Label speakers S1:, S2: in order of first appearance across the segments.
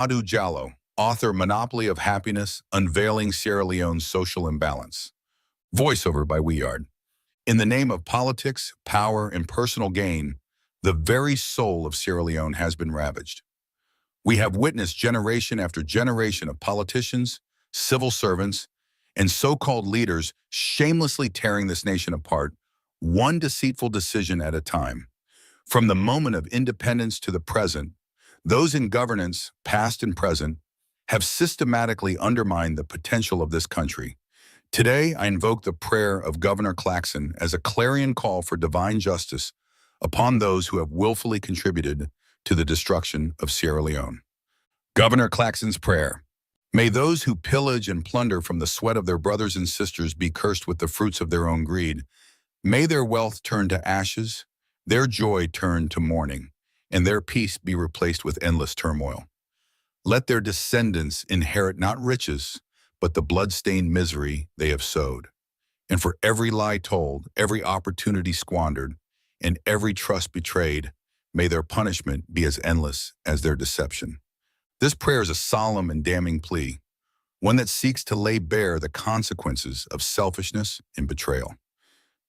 S1: Adu Jallo, author Monopoly of Happiness, Unveiling Sierra Leone's Social Imbalance. Voiceover by Weard. In the name of politics, power, and personal gain, the very soul of Sierra Leone has been ravaged. We have witnessed generation after generation of politicians, civil servants, and so-called leaders shamelessly tearing this nation apart, one deceitful decision at a time. From the moment of independence to the present, those in governance, past and present, have systematically undermined the potential of this country. Today, I invoke the prayer of Governor Claxon as a clarion call for divine justice upon those who have willfully contributed to the destruction of Sierra Leone. Governor Claxon's prayer. May those who pillage and plunder from the sweat of their brothers and sisters be cursed with the fruits of their own greed. May their wealth turn to ashes, their joy turn to mourning, and their peace be replaced with endless turmoil. Let their descendants inherit not riches, but the blood-stained misery they have sowed. And for every lie told, every opportunity squandered, and every trust betrayed, may their punishment be as endless as their deception. This prayer is a solemn and damning plea, one that seeks to lay bare the consequences of selfishness and betrayal.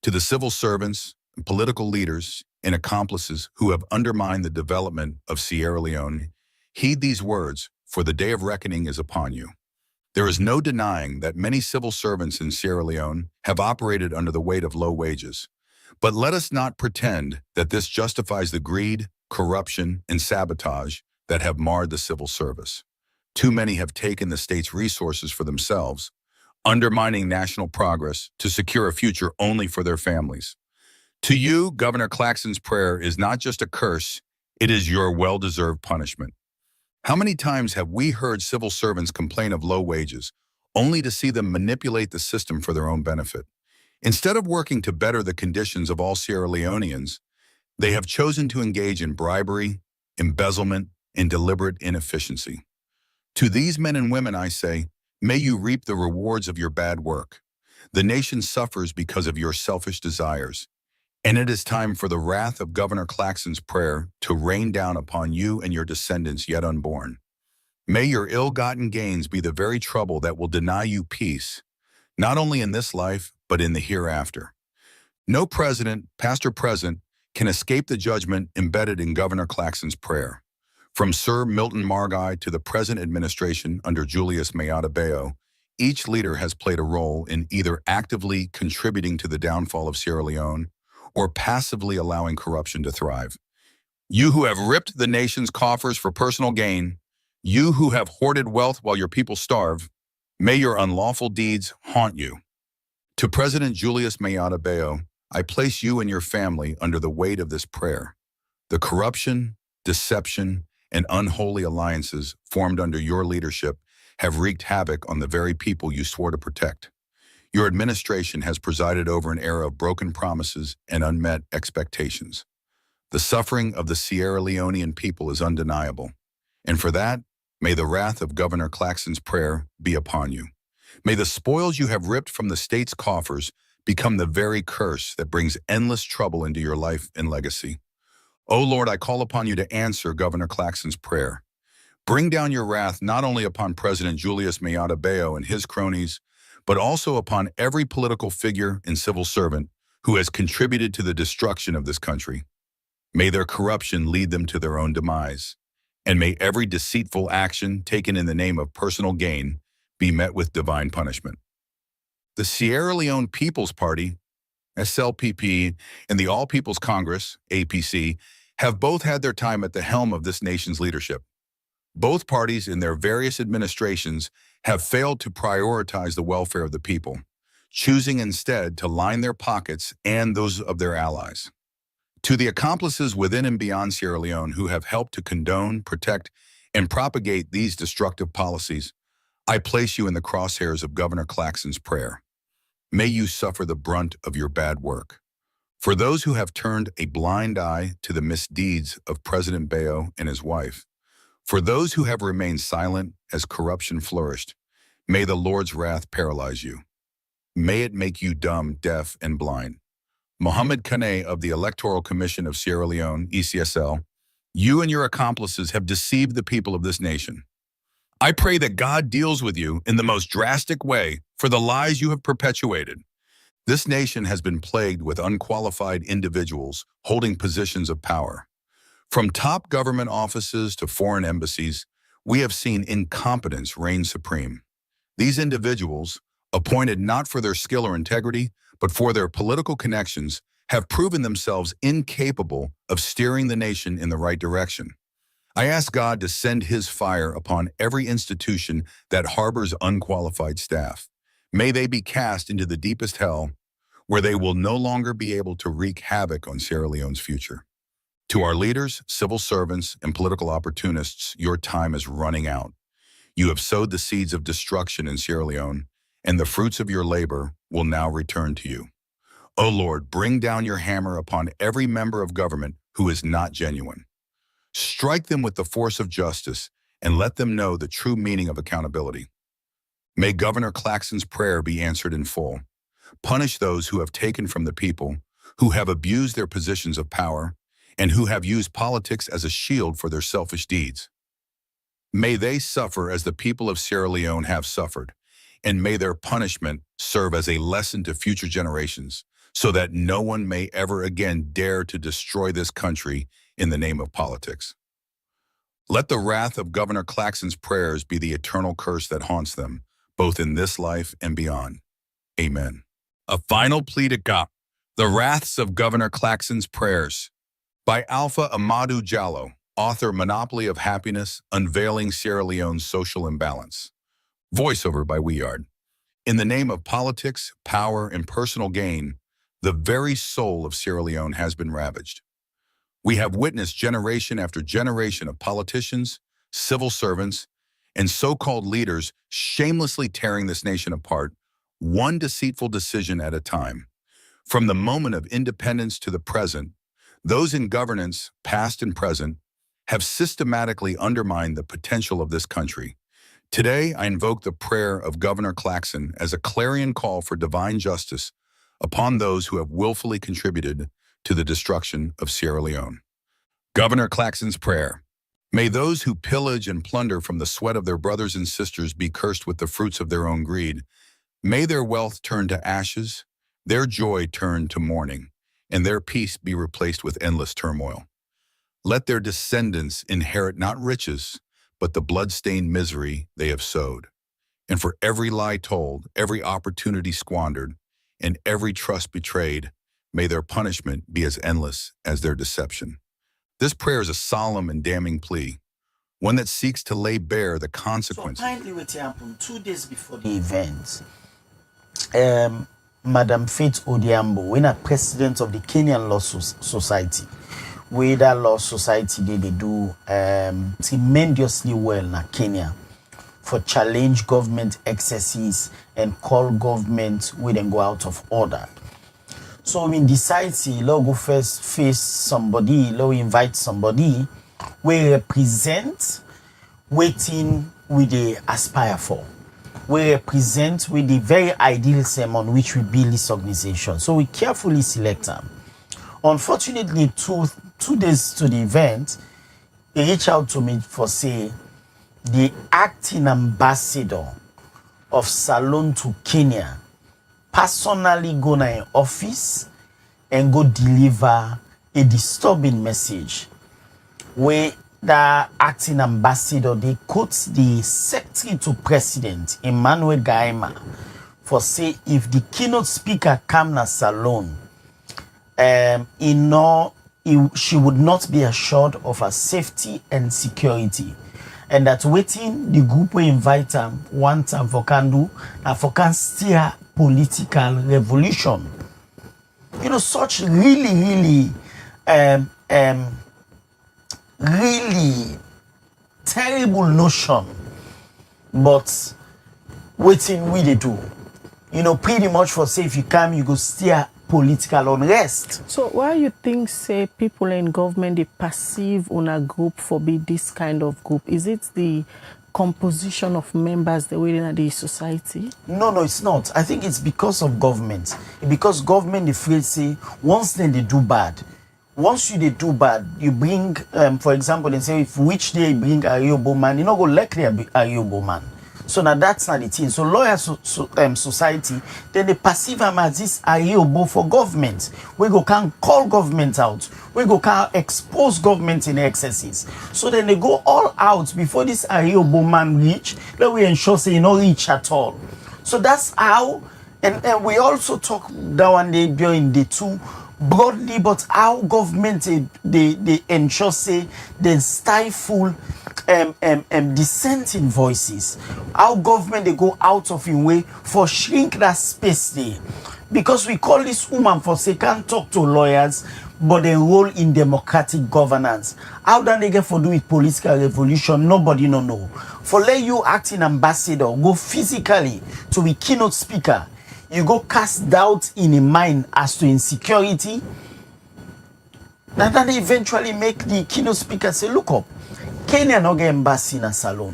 S1: To the civil servants, political leaders, and accomplices who have undermined the development of Sierra Leone, heed these words, for the day of reckoning is upon you. There is no denying that many civil servants in Sierra Leone have operated under the weight of low wages. But let us not pretend that this justifies the greed, corruption, and sabotage that have marred the civil service. Too many have taken the state's resources for themselves, undermining national progress to secure a future only for their families. To you, Governor Claxon's prayer is not just a curse, it is your well-deserved punishment. How many times have we heard civil servants complain of low wages, only to see them manipulate the system for their own benefit? Instead of working to better the conditions of all Sierra Leoneans, they have chosen to engage in bribery, embezzlement, and deliberate inefficiency. To these men and women I say, may you reap the rewards of your bad work. The nation suffers because of your selfish desires. And it is time for the wrath of Governor Claxon's prayer to rain down upon you and your descendants yet unborn. May your ill-gotten gains be the very trouble that will deny you peace, not only in this life, but in the hereafter. No president, past or present, can escape the judgment embedded in Governor Claxon's prayer. From Sir Milton Margai to the present administration under Julius Maada Bio, each leader has played a role in either actively contributing to the downfall of Sierra Leone or passively allowing corruption to thrive. You who have ripped the nation's coffers for personal gain, you who have hoarded wealth while your people starve, may your unlawful deeds haunt you. To President Julius Maada Bio, I place you and your family under the weight of this prayer. The corruption, deception, and unholy alliances formed under your leadership have wreaked havoc on the very people you swore to protect. Your administration has presided over an era of broken promises and unmet expectations. The suffering of the Sierra Leonean people is undeniable, and for that, may the wrath of Governor Claxon's prayer be upon you. May the spoils you have ripped from the state's coffers become the very curse that brings endless trouble into your life and legacy. O Lord, I call upon you to answer Governor Claxon's prayer. Bring down your wrath not only upon President Julius Maada Bio and his cronies, but also upon every political figure and civil servant who has contributed to the destruction of this country. May their corruption lead them to their own demise, and may every deceitful action taken in the name of personal gain be met with divine punishment. The Sierra Leone People's Party, SLPP, and the All People's Congress, APC, have both had their time at the helm of this nation's leadership. Both parties in their various administrations have failed to prioritize the welfare of the people, choosing instead to line their pockets and those of their allies. To the accomplices within and beyond Sierra Leone who have helped to condone, protect, and propagate these destructive policies, I place you in the crosshairs of Governor Claxon's prayer. May you suffer the brunt of your bad work. For those who have turned a blind eye to the misdeeds of President Bayo and his wife, for those who have remained silent as corruption flourished, may the Lord's wrath paralyze you. May it make you dumb, deaf, and blind. Mohammed Kane of the Electoral Commission of Sierra Leone, ECSL, you and your accomplices have deceived the people of this nation. I pray that God deals with you in the most drastic way for the lies you have perpetuated. This nation has been plagued with unqualified individuals holding positions of power. From top government offices to foreign embassies, we have seen incompetence reign supreme. These individuals, appointed not for their skill or integrity, but for their political connections, have proven themselves incapable of steering the nation in the right direction. I ask God to send His fire upon every institution that harbors unqualified staff. May they be cast into the deepest hell, where they will no longer be able to wreak havoc on Sierra Leone's future. To our leaders, civil servants, and political opportunists, your time is running out. You have sowed the seeds of destruction in Sierra Leone, and the fruits of your labor will now return to you. O Lord, bring down your hammer upon every member of government who is not genuine. Strike them with the force of justice and let them know the true meaning of accountability. May Governor Claxon's prayer be answered in full. Punish those who have taken from the people, who have abused their positions of power, and who have used politics as a shield for their selfish deeds. May they suffer as the people of Sierra Leone have suffered, and may their punishment serve as a lesson to future generations, so that no one may ever again dare to destroy this country in the name of politics. Let the wrath of Governor Claxon's prayers be the eternal curse that haunts them, both in this life and beyond. Amen. A final plea to God. The Wraths of Governor Claxon's Prayers by Alpha Amadou Diallo, author Monopoly of Happiness, Unveiling Sierra Leone's Social Imbalance. Voiceover by Weard. In the name of politics, power, and personal gain, the very soul of Sierra Leone has been ravaged. We have witnessed generation after generation of politicians, civil servants, and so-called leaders shamelessly tearing this nation apart, one deceitful decision at a time. From the moment of independence to the present, those in governance, past and present, have systematically undermined the potential of this country. Today, I invoke the prayer of Governor Claxon as a clarion call for divine justice upon those who have willfully contributed to the destruction of Sierra Leone. Governor Claxon's prayer. May those who pillage and plunder from the sweat of their brothers and sisters be cursed with the fruits of their own greed. May their wealth turn to ashes, their joy turn to mourning, and their peace be replaced with endless turmoil. Let their descendants inherit not riches, but the blood-stained misery they have sowed. And for every lie told, every opportunity squandered, and every trust betrayed, may their punishment be as endless as their deception. This prayer is a solemn and damning plea, one that seeks to lay bare the consequences.
S2: So kindly what happened 2 days before the event, Madam Faith Odiambo, when a president of the Kenyan Law Society, where that law society they do tremendously well in Kenya for challenge government excesses and call government where they go out of order. So we decide to go first face somebody, invite somebody we represent waiting we they aspire for. We represent with the very ideal same on which we build this organization. So we carefully select them. Unfortunately, two days to the event, he reached out to me for say the acting ambassador of Salone to Kenya personally go to an office and go deliver a disturbing message where the acting ambassador they quote the secretary to president Emmanuel Gaima for say if the keynote speaker come na Salone, she would not be assured of her safety and security, and that waiting the group will invite them one time for can do and for can steer political revolution. You know, such really terrible notion, but waiting we they do. You know, pretty much for say if you come you go steer political unrest.
S3: So why you think say people in government they perceive on a group for be this kind of group? Is it the composition of members the way in the society?
S2: No, it's not. I think it's because of government. Because government afraid say once then they do bad, once you they do bad, you bring, for example, they say if which day you bring a Yobo man, you not go likely a Yobo man. So now that's not the thing. So lawyer society, then they perceive them as this Ayobo for government. We go can call government out. We go can expose government in excesses. So then they go all out before this Ayobo man reach. Let we ensure say you not reach at all. So that's how, and we also talk that one day during the two broadly, but how government they ensure say they stifle dissenting voices. How government they go out of in way for shrink that space there. Because we call this woman for say can't talk to lawyers, but they role in democratic governance. How do they get for do with political revolution? Nobody no know. For let you acting ambassador, go physically to be keynote speaker. You go cast doubt in a mind as to insecurity. And then they eventually make the keynote speaker say, look up, Kenya no get embassy in a salon.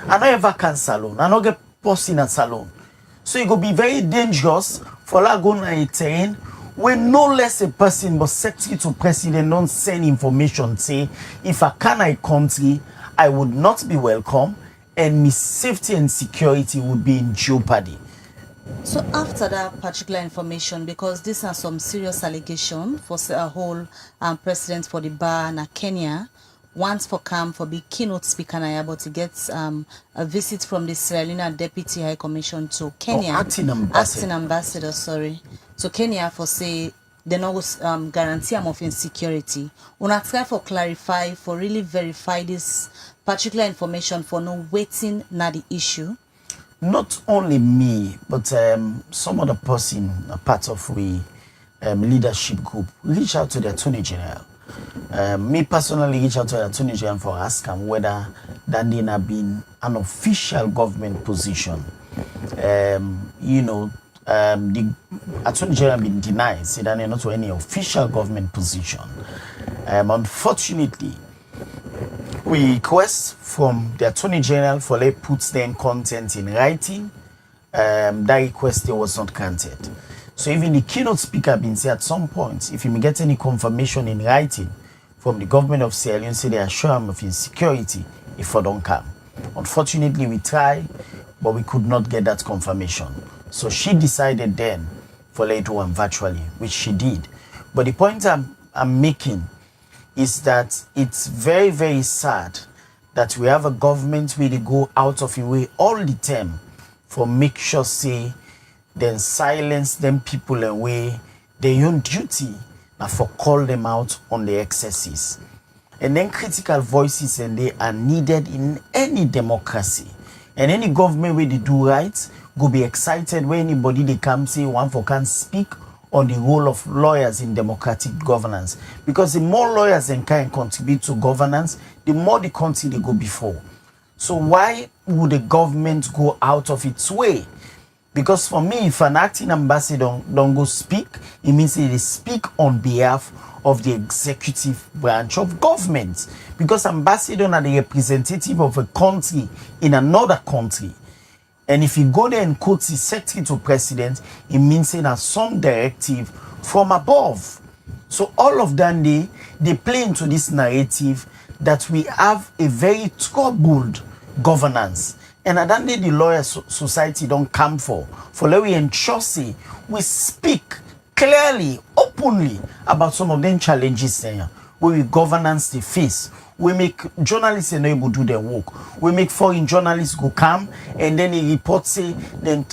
S2: I no ever can salon. I no get post in a salon. So it go be very dangerous for Laguna a terrain where no less a person but secretary to president don't send information say if I can a country, I would not be welcome and my safety and security would be in jeopardy.
S4: So after that particular information, because these are some serious allegations for a whole president for the bar in Kenya, once for come for be keynote speaker na able to get a visit from the Sierra Leone Deputy High Commission to Kenya.
S2: Acting
S4: ambassador, sorry. To Kenya for say they no guarantee of insecurity. Una try for clarify, for really verify this particular information for no waiting na the issue.
S2: Not only me, but some other person, a part of we leadership group, reach out to the Attorney General. Me personally reach out to the Attorney General for ask him whether that did have been an official government position. You know, the Attorney General been denied, said that not to any official government position. Unfortunately, we request from the Attorney General for they put them content in writing. That request was not granted. So even the keynote speaker been say at some point, if you may get any confirmation in writing from the government of Sierra Leone, say they assure him of insecurity if I don't come. Unfortunately, we tried, but we could not get that confirmation. So she decided then for later on virtually, which she did. But the point I'm making is that it's very, very sad that we have a government where they go out of your way all the time for make sure say then silence them people away their own duty and for call them out on the excesses. And then critical voices and they are needed in any democracy. And any government where they do right go be excited when anybody they come say one for can speak on the role of lawyers in democratic governance. Because the more lawyers and can contribute to governance, the more the country they go before. So why would the government go out of its way? Because for me, if an acting ambassador don't go speak, it means they speak on behalf of the executive branch of government. Because ambassador are the representative of a country in another country. And if you go there and quote the secretary to president, it means saying that some directive from above. So all of them, they play into this narrative that we have a very troubled governance. And at that day, the lawyer society don't come for let we ensure say we speak clearly, openly about some of them challenges there where we governance the face. We make journalists able to do their work. We make foreign journalists go come and then they report say then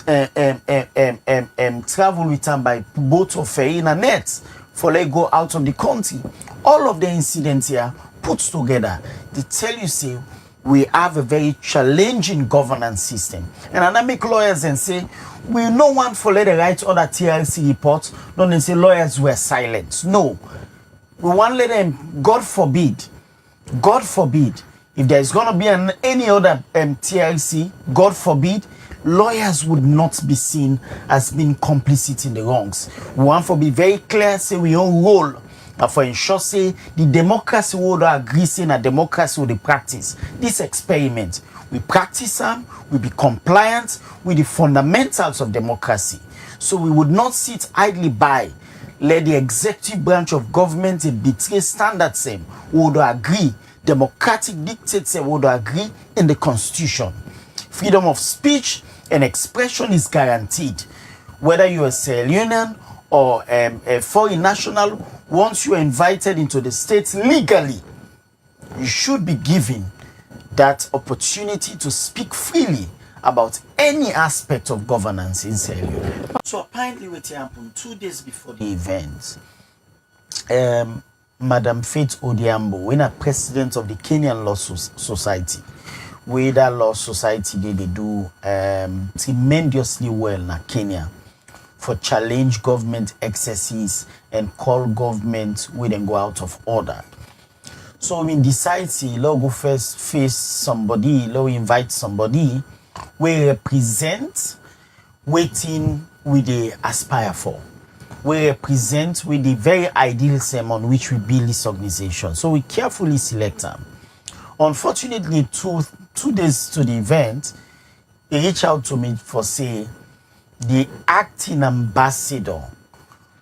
S2: travel with them by boat or ferry in a net for they go out of the country. All of the incidents here put together, they tell you say we have a very challenging governance system. And I make lawyers and say, we no want for let the right other TLC reports, don't they say lawyers were silent. No. We want let them, God forbid, if there's going to be any other TLC, God forbid, lawyers would not be seen as being complicit in the wrongs. We want to be very clear, say we own role. For ensure say the democracy would agree saying a democracy would practice this experiment. We practice them, we be compliant with the fundamentals of democracy. So we would not sit idly by let the executive branch of government betray standards would agree, democratic dictates would agree in the constitution. Freedom of speech and expression is guaranteed. Whether you're a Sierra Leonean or a foreign national, once you're invited into the states legally, you should be given that opportunity to speak freely about any aspect of governance in Sierra Leone. So apparently what happened 2 days before the event, Madam Faith Odiambo, when a president of the Kenyan Law Society, where that law society they do tremendously well in Kenya for challenge government excesses and call government when they go out of order. So I mean, decide to go first face somebody, invite somebody, we represent waiting we they aspire for. We represent with the very ideal same on which we build this organization. So we carefully select them. Unfortunately, two days to the event, they reach out to me for say the acting ambassador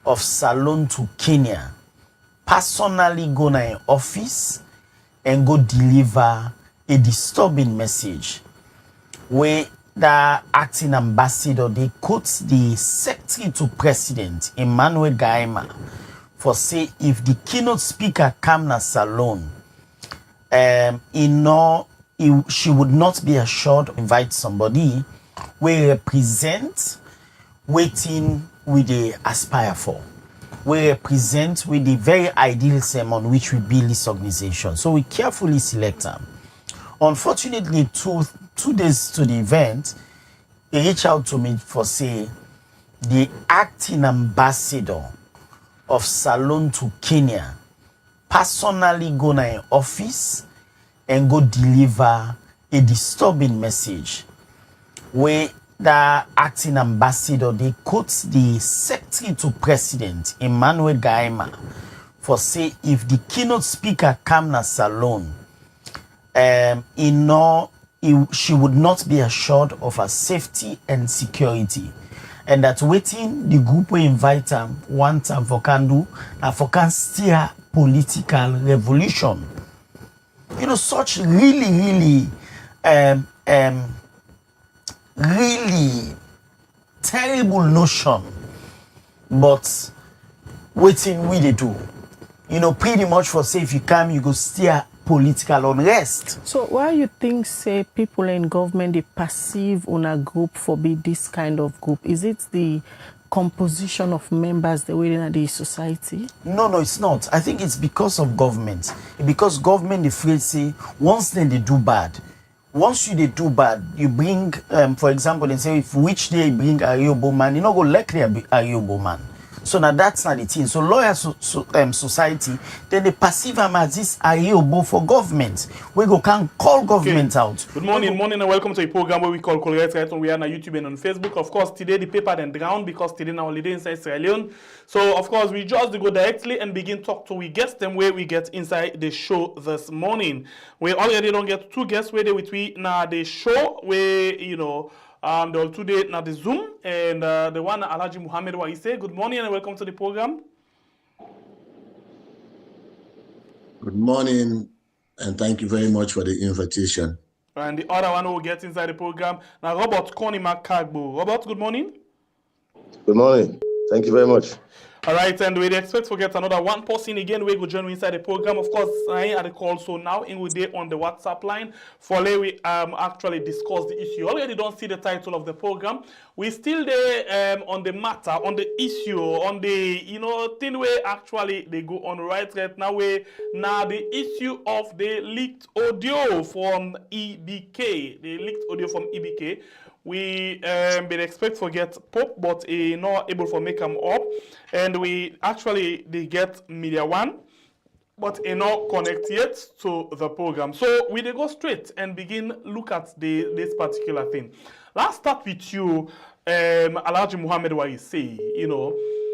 S2: of Salone to Kenya personally go to an office and go deliver a disturbing message where the acting ambassador they quote the secretary to president Emmanuel Gaima for say if the keynote speaker come na Salone, she would not be assured to invite somebody we represent waiting we they aspire for. We represent with the very ideal same on which we build this organization. So we carefully select them. Unfortunately, two days to the event, they reach out to me for say the acting ambassador of Salone to Kenya personally go to an office and go deliver a disturbing message where the acting ambassador they quote the secretary to president Emmanuel Gaima for say if the keynote speaker come na Salone, she would not be assured of her safety and security, and that waiting the group we invite them one time for can do and for can steer political revolution. Such really terrible notion, but waiting we they do. Pretty much for say if you come, you go steer political unrest.
S3: So why you think say people in government they perceive on a group for be this kind of group? Is it the composition of members the way in the society?
S2: No, it's not. I think it's because of government. Because government afraid say once then they do bad. Once they do bad, you bring, for example, they say if which day you bring a Yobo man, you not go likely a Yobo man. So now that's not the thing. So lawyer society, then they perceive them as this Yobo for government. We can call government out.
S5: Good morning, and welcome to a program where we call Colorado right on. We are on YouTube and on Facebook. Of course, today the paper then drowned because today now holiday inside Sierra Leone. So of course we just go directly and begin talk to we guests them where we get inside the show this morning. We already don't get two guests where they with we now the show where the today now the Zoom and the one Alhaji Muhammad what he say. Good morning and welcome to the program.
S6: Good morning and thank you very much for the invitation.
S5: And the other one who will get inside the program now Robert Connie Macagbo. Robert, good morning.
S7: Good morning. Thank you very much.
S5: All right, and we expect to get another one person again. We go join inside the program. Of course, I at the call. So now in we day on the WhatsApp line for we actually discuss the issue. You already don't see the title of the program. We still there on the matter, on the issue, on the thing where actually they go on right now. Now the issue of the leaked audio from EBK, the leaked audio from EBK. We been expect to get Pope, but not able to make them up. And we actually they get Media One, but not connect yet to the program. So we they go straight and begin look at this particular thing. Let's start with you, Alhaji Muhammad, what you say.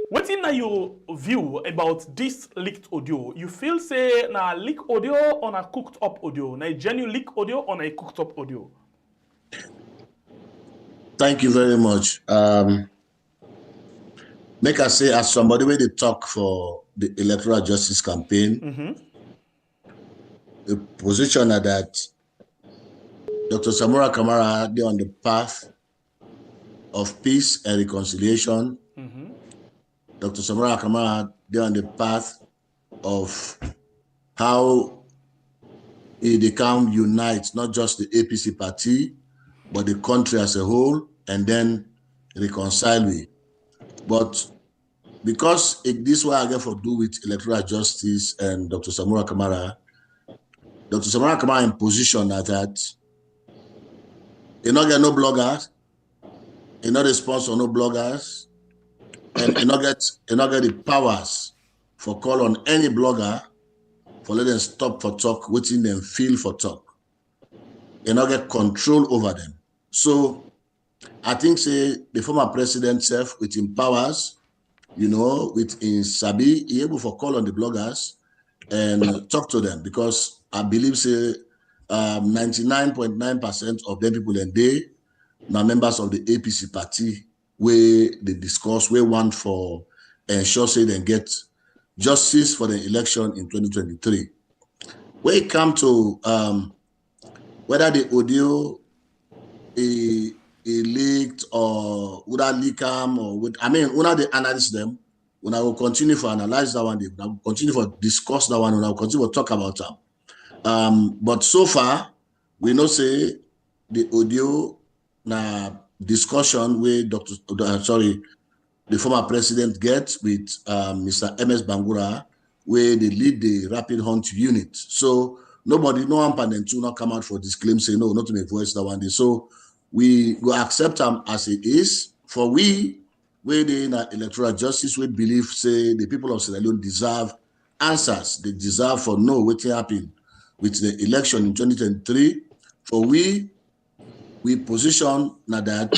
S5: What's in your view about this leaked audio? You feel say na leaked audio on a cooked up audio, na genuine leaked audio on a cooked up audio?
S6: Thank you very much. make us say, as somebody where they talk for the electoral justice campaign, the position that Dr. Samura Kamara, they're on the path of peace and reconciliation. Dr. Samura Kamara, they're on the path of how they can unite not just the APC party, but the country as a whole, and then reconcile with. But because this way I get for do with electoral justice and Dr. Samura Kamara in position that he not get no bloggers, he not sponsor no bloggers, and he not get the powers for call on any blogger for let them stop for talk, waiting them feel for talk. He not get control over them. So I think say the former president self with him powers, you know, with in Sabi, he able for call on the bloggers and talk to them, because I believe say 99.9% of them people and they now members of the APC party where they discuss where want for ensure say they get justice for the election in 2023. When it come to whether the audio is leaked or would I leak them or would when they analyze them, when I will continue to analyze that one, I will continue to discuss that one, and I will continue to talk about them. But so far, we know say the audio discussion where the former president gets with Mr. MS Bangura, where they lead the rapid hunt unit. So nobody, no one and two not come out for this claim, say no, not to make voice that one day. So we will accept them as it is. For we, where they in electoral justice, we believe say the people of Sierra Leone deserve answers. They deserve for know what happened with the election in 2023. For we position now that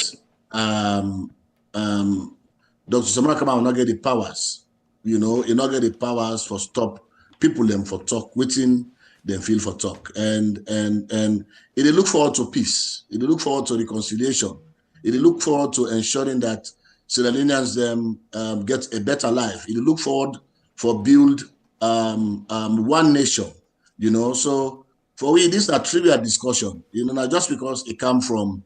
S6: Dr. Samara Kamara will not get the powers, you know, he not get the powers for stop people them for talk, waiting them feel for talk. And they look forward to peace. They look forward to reconciliation. They look forward to ensuring that Sierra Leoneans them get a better life. They look forward for build one nation, you know. So for we, this is a trivial discussion, you know, not just because it come from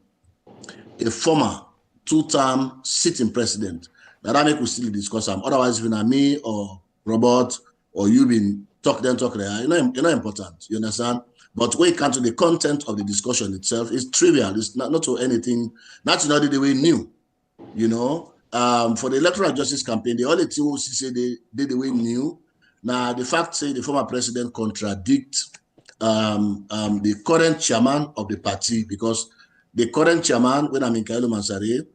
S6: a former two-term sitting president. That make we still discuss them. Otherwise, when me or Robert or you been talk there, you know important. You understand? But when it comes to the content of the discussion itself, it's trivial. It's not to anything. Not the way new. You know, for the electoral justice campaign, the only thing we say they did the way new. Now the fact say the former president contradict the current chairman of the party, because the current chairman, when I'm in Kailo Mansare,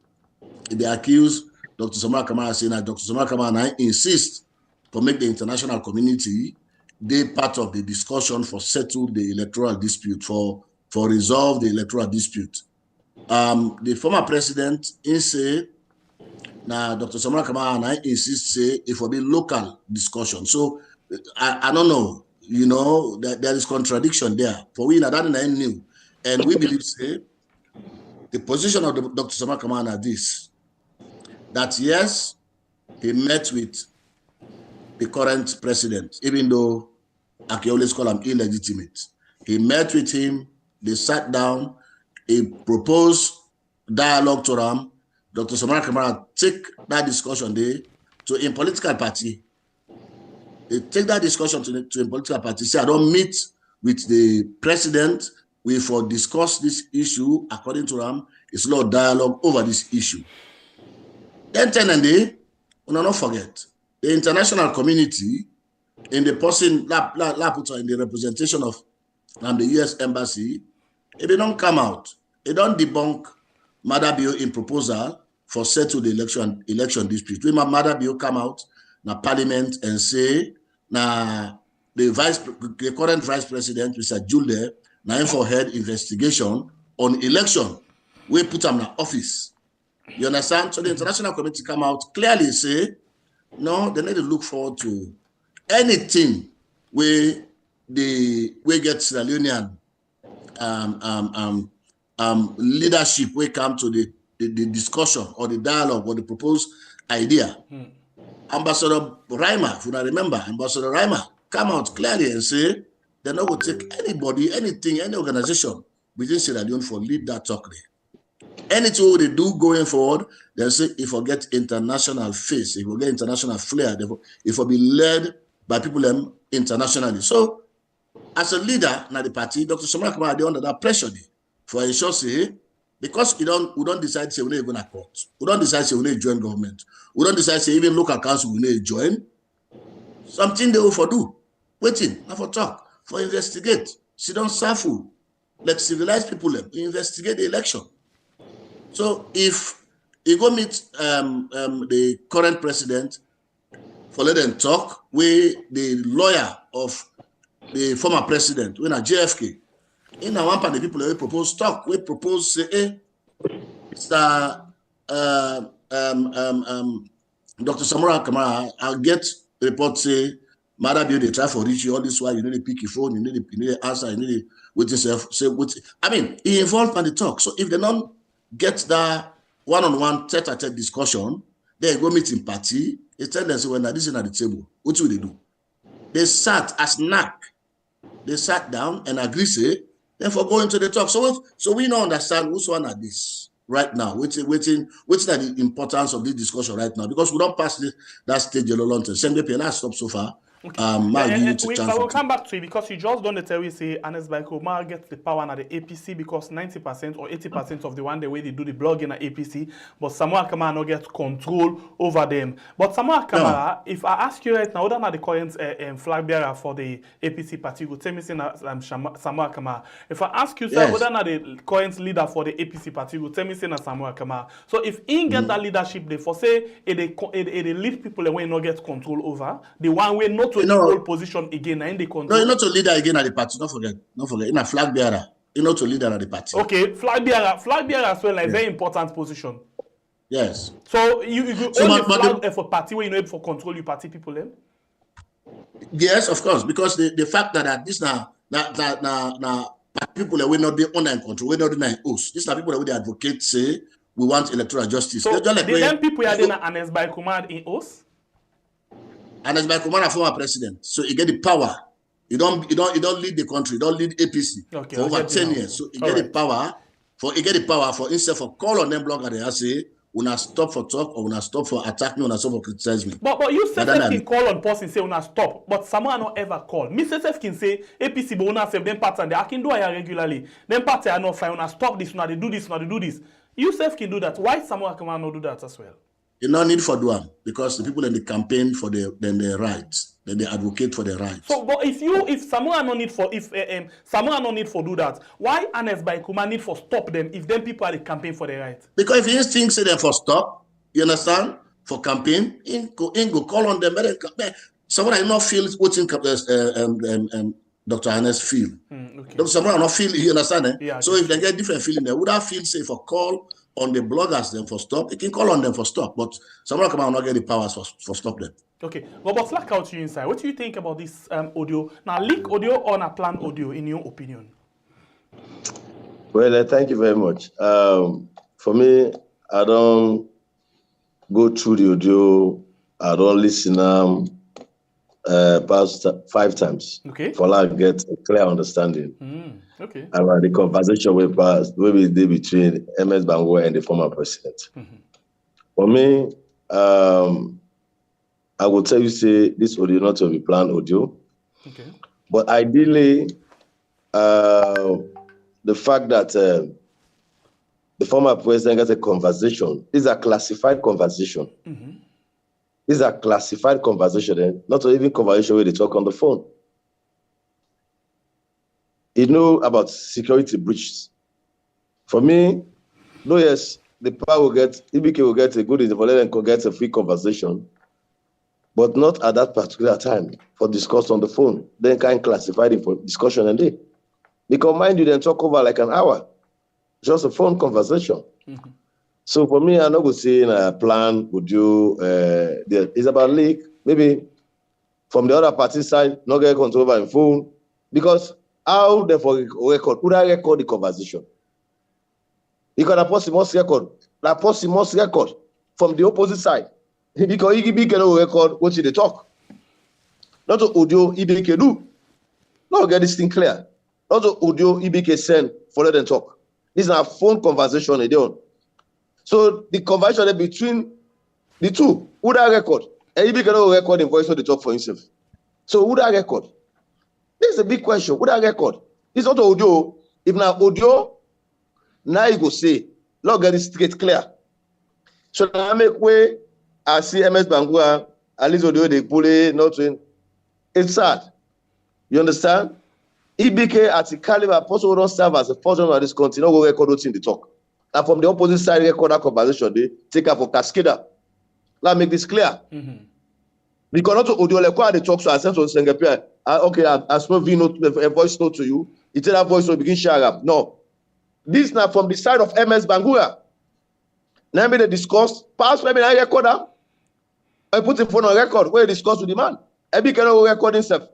S6: they accuse Dr. Samara Kamara saying that Dr. Samara Kamara and I insist to make the international community they part of the discussion for settle the electoral dispute, for resolve the electoral dispute. The former president say now Dr. Samara Kamara and I insist say it will be local discussion. So I don't know, you know, there is contradiction there. For we that ain't new. And we believe say the position of Dr. Samara Kamara is this, that yes, he met with the current president, even though I can always call him illegitimate. He met with him, they sat down, he proposed dialogue to him. Dr. Samara Kamara take that discussion there to a political party. They take that discussion to a political party, say, I don't meet with the president, we for discuss this issue, according to him, it's a lot of dialogue over this issue. Then and day, we not forget, the international community, in the person, in the representation of the US Embassy, if they don't come out, they don't debunk Madabio in proposal for settle the election dispute. When Madabio come out na parliament and say, na the current vice president, Mr. Julde, na him for head investigation on election, we put him in office. You understand? So the international community come out clearly say, no, they need to look forward to anything where get Sierra Leonean leadership, we come to the discussion or the dialogue or the proposed idea. Ambassador Reimer, if you remember, Ambassador Reimer come out clearly and say they're not going to take anybody, anything, any organization within Sierra Leone for lead that talk there. Anything they do going forward, they say if we get international face, if we get international flair, if we be led by people internationally. So, as a leader in the party, Dr. Samora Kamara, they under that pressure for ensure say, because we don't decide say we going to court, we don't decide say we join government, we don't decide say even local council we join. Something they will for do, waiting, not for talk, for investigate, sit down careful, like civilized people, investigate the election. So if you go meet the current president, for let them talk, with the lawyer of the former president, when a JFK, in one part of the people we propose talk, we propose say, hey, Mr. Dr. Samora Kamara, I'll get report say, Mother they try for reach you all this while you need to pick your phone, you need to answer, you need to wait yourself, say what I mean, he involved in the talk. So if they don't get that one-on-one tete-a-tete discussion, they go meet in party, they tell them say, when this is at the table, what will they do? They sat as knack. They sat down and agree say, then for going to the talk. So we don't understand which one are this right now. Which is the importance of this discussion right now, because we don't pass that stage a long time. Send the stop so far.
S5: Okay. I will come back to it because you just don't tell you say Anes Baikoma gets the power at the APC because 90% or 80% of the one the way they do the blogging at APC, but Samora Kamara not get control over them. But Samora Kamara, if I ask you right now, what are the current flag bearer for the APC party? You tell me say Samora Kamara. If I ask you, sir, what are the current leader for the APC party? You tell me say Samora Kamara. So if he get that leadership, they for say they lead people away not get control over the one way not to hold position again in the control.
S6: No, you're not a leader again at the party. Don't forget. In a flag bearer, you're not a leader at the party.
S5: Okay, flag bearer as well, like very important position.
S6: Yes.
S5: So you only flag for party where you know able for control your party people then?
S6: Yes, of course, because the fact that this now people that will not be under control, we not in host. These are people that will advocate say we want electoral justice.
S5: So the people are in Anes Baikoma in host.
S6: And as by Kumara former president, so he get the power. You don't lead the country, you don't lead APC for over 10 years. So he get the power for instead for call on them blogger they say, una stop for talk or una stop for attack me, una stop for criticize me.
S5: But you say can call on person say una stop, but someone not ever call. Me say can say APC but una save them pattern they can do it regularly. Them party are not fine, una stop this, una they do this, una they do this. You self can do that. Why someone can not do that as well?
S6: You no need for doing because the people in the campaign for their rights, then they advocate for their rights.
S5: So, but if someone no need for do that, why Anes Baikoma need for stop them if them people are the campaign for their rights?
S6: Because if you think say them for stop, you understand, for campaign, in go call on them. Someone I not feel what Dr. Anes feel. Okay. Someone I not feel, you understand? Eh? Yeah, so if they get different feeling, they would have feel say for call on the bloggers them for stop, you can call on them for stop, but someone come out not get the powers for stop them.
S5: Okay, but flag out you inside. What do you think about this audio? Now, leak audio or a planned audio, in your opinion?
S7: Well, thank you very much. For me, I don't go through the audio. I don't listen past 5 times. Okay. For I get a clear understanding. Okay. About the conversation we passed, where we did between MS Bango and the former president. For me, I will tell you, say this audio not to be planned audio. Okay. But ideally, the fact that the former president has a conversation is a classified conversation. This is a classified conversation, not even conversation where they talk on the phone. You know about security breaches. For me, no, yes, the power will get, EBK will get a good information and get a free conversation, but not at that particular time for discuss on the phone. Then can classify it for discussion and day. Because mind you, then talk over like an hour, just a phone conversation. So for me, I'm not going to say in a plan, would you, it's about leak, maybe from the other party side, not get control over the phone, because how therefore record, would I record the conversation? Because the person must record from the opposite side. Because EBK no record what they talk. Not to audio EBK do. No, get this thing clear. Not to audio EBK send, follow them talk. This is a phone conversation they do. So the conversation between the two, who that record? And EBK no record the voice of the talk for himself. So who that record? This is a big question. Who that record? It's not audio. If now audio, now you go say, Lord, get this straight clear. So now I make way. I see MS Bangura, at least audio they pull it, not in. It's sad. You understand? EBK at the caliber, possible don't serve as a person of this country, not go record what's in the talk. And from the opposite side, record that conversation, they take up for cascader. Let's make this clear. Because not to audio, like what they talk, so I sent on Sengapia. Okay, I spoke a voice note to you. You tell that voice will begin share up. No. This now from the side of MS Bangura. Now me the discourse, pass me I record that. I put the phone on record where you discuss with the man. EBK cannot record himself.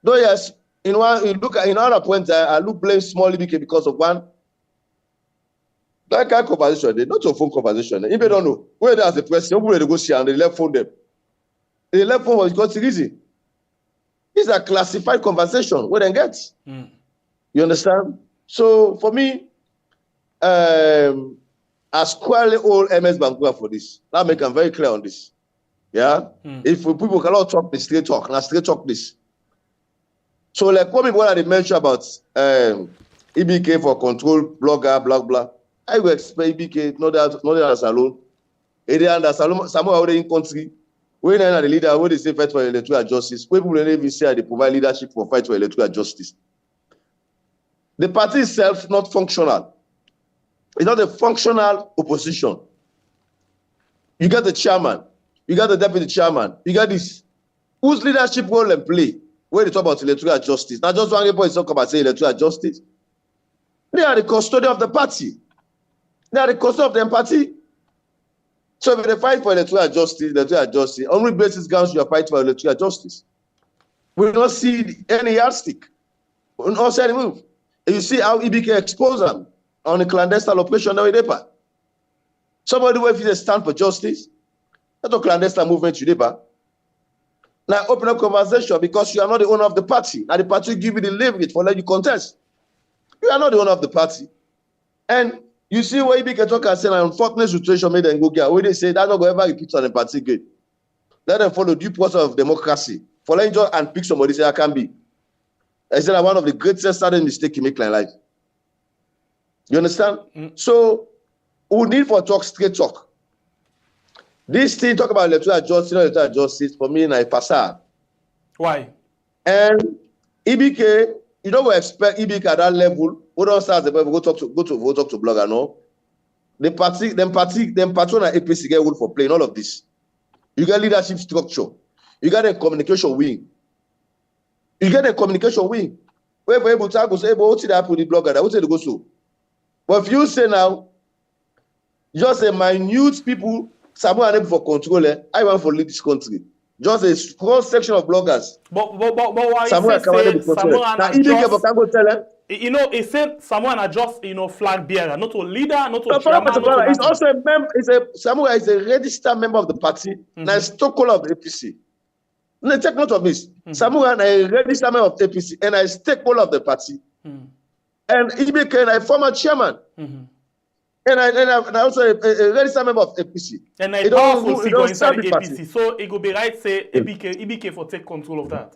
S7: Though yes, in one you look at in other points, I look blame small EBK because of one. That kind of conversation, they not your phone conversation. If they don't know where there's a person, where they go see and they left phone them. They left phone was because it's easy. These are classified conversation where they get. You understand? So for me, I squarely all MS Bangura for this. That make them very clear on this. Yeah? If people cannot talk the straight talk, and straight talk this. So like what I mentioned about EBK for control, blogger, blah, blah. I will expect EBK, not that as alone. It is under somewhere already in country. When they are the leader, when they say fight for electoral justice, people don't even say they provide leadership for fight for electoral justice. The party itself not functional. It's not a functional opposition. You got the chairman, you got the deputy chairman, you got this. Whose leadership role and play when they talk about electoral justice? Not just one point talk about say electoral justice. They are the custodian of the party. They are the custodian of the party. So if they fight for electoral justice, on which basis grounds you are fighting for electoral justice? We will not see any yardstick. We will not see any move. And you see how EBK exposed them on a clandestine operation now in EPA. Somebody who if stand for justice, that's a clandestine movement in EPA. Now open up conversation because you are not the owner of the party. Now the party will give you the leverage for let you contest. You are not the owner of the party. And you see where EBK talk and say an unfortunate situation made them go get where they say that not going to ever repeat on the party again. Let them follow due process of democracy. For letting just and pick somebody say I can be. I said one of the greatest sudden mistakes you make in life. You understand? So we need for talk straight talk. This thing talk about electoral justice for me in a passage. Why? And EBK, you don't expect EBK at that level. We don't start the go talk to blogger, no. The party on APC get rule for playing all of this. You get leadership structure. You got a communication wing. Where we're able to go say, what's it happen with the blogger? What's it go so? But if you say now, just a minute people, someone unable for control, I want for lead this country. Just a small section of bloggers. But why someone say someone now EBK can go tell them? You know, it said someone are just flag bearer, not a leader, not a chairman. It's also a member. Someone is a registered member of the party. Now it's stockholder of the APC. Now take note of this. Someone is a registered member of the APC and a stakeholder of the party. And EBK and a former chairman. And I also a registered member of APC. And a powerful figure inside the APC. So it could be right say EBK for take control of that.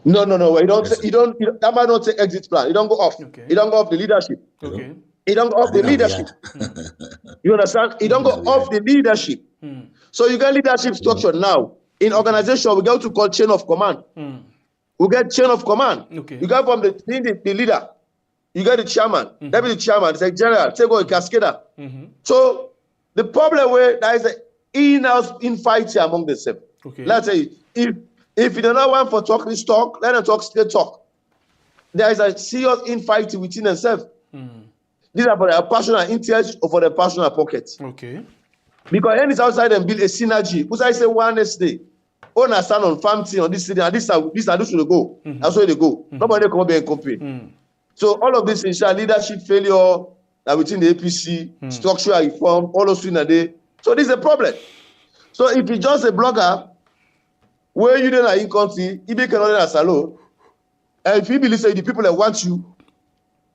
S7: No. That might not take exit plan. You don't go off. Okay. You don't go off the leadership. Okay. You don't go off the leadership. You understand? You don't go off the leadership. So you get leadership structure now. In organization, we go to call chain of command. We get chain of command. Okay. You get from the leader. You get the chairman, deputy chairman, the general, take over a cascader. So the problem where there is an in-house infighting among themselves. Okay. Let's say if you don't know one for talk this talk, let them talk straight talk. There is a serious infighting within themselves. These are for their personal interest or for their personal pocket. Okay. Because when it's outside and build a synergy, because I say one next day, owners stand on farm team on this city, and this should go. That's where they go. Nobody come up and compete. So all of this ensure leadership failure within the APC, structural reform, all those things that So this is a problem. So if you're just a blogger, where you then are in country, EBK cannot as alone, and if you believe say the people that want you,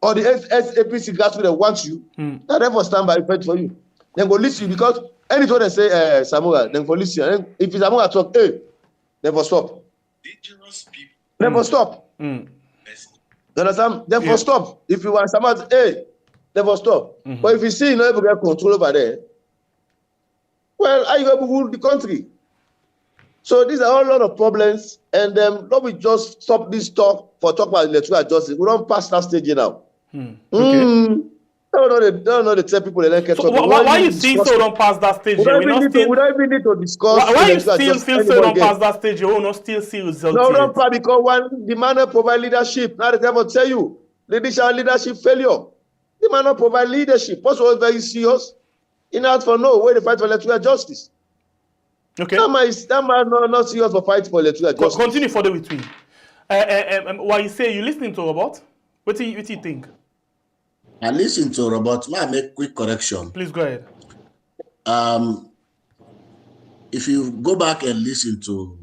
S7: or the APC grassroots that want you, that therefore stand by fight for you. Then go listen because anytime they say Samura, then go listen. If Samura talk, hey, never stop. Never stop. You understand? Therefore stop. If you want Samura, hey, never stop. But if you see you not able to get control over there, well, are you able to rule the country? So these are a lot of problems, and let me just stop this talk about electoral justice. We don't pass that stage now.
S5: Okay.
S7: Don't know the tell people they don't get
S5: So why you still so don't pass that stage?
S7: We don't even need to discuss.
S5: Why you still feel so don't pass that stage? You will not still see results.
S7: No, don't pass because the man not provide leadership. Now the devil tell you leadership failure. The man not provide leadership. What's always very serious? In out for no way to fight for electoral justice.
S5: Okay.
S7: That man not serious for fight for electoral justice.
S5: Continue further with me. Why you say you listening to Robert? What do you think?
S6: I listen to Robert. May I make quick correction?
S5: Please go ahead.
S6: If you go back and listen to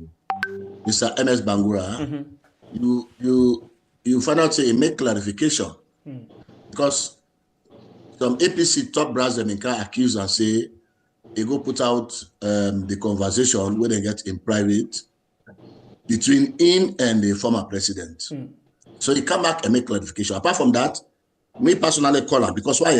S6: Mr. MS Bangura, you find out say he make clarification because some APC top brass them can accuse and say he go put out the conversation where they get in private between him and the former president. So he come back and make clarification. Apart from that, me personally call him because why